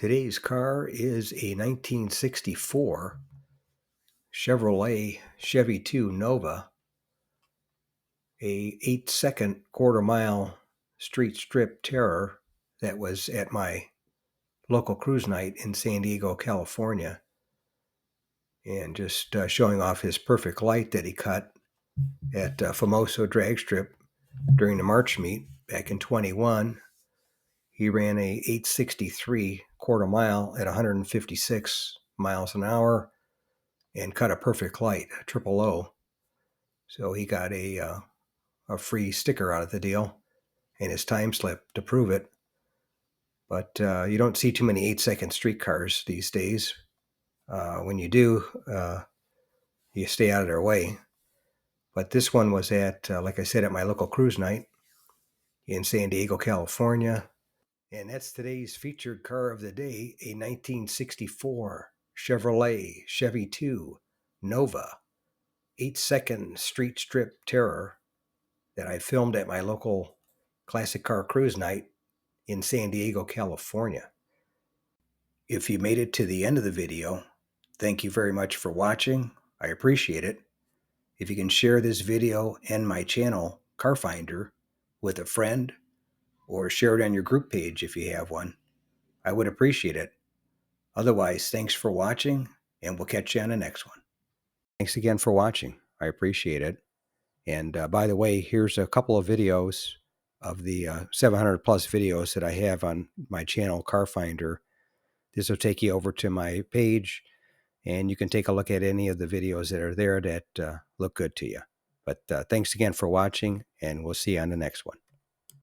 Today's car is a 1964 Chevrolet Chevy 2 Nova, a 8-second quarter-mile street strip terror that was at my local cruise night in San Diego, California, and just showing off his perfect light that he cut at Famoso Drag Strip during the March meet back in 21. He ran a 863 quarter mile at 156 miles an hour and cut a perfect light, a triple O. So he got a free sticker out of the deal and his time slip to prove it. But you don't see too many 8-second streetcars these days. When you do, you stay out of their way. But this one was at, like I said, at my local cruise night in San Diego, California. And that's today's featured car of the day, a 1964 Chevrolet Chevy 2 Nova 8-second street strip terror that I filmed at my local classic car cruise night in San Diego, California. If you made it to the end of the video, thank you very much for watching. I appreciate it. If you can share this video and my channel, Car Finder, with a friend, or share it on your group page if you have one, I would appreciate it. Otherwise, thanks for watching, and we'll catch you on the next one. Thanks again for watching. I appreciate it. And by the way, here's a couple of videos of the 700 plus videos that I have on my channel, Car Finder. This will take you over to my page, and you can take a look at any of the videos that are there that look good to you. But thanks again for watching, and we'll see you on the next one.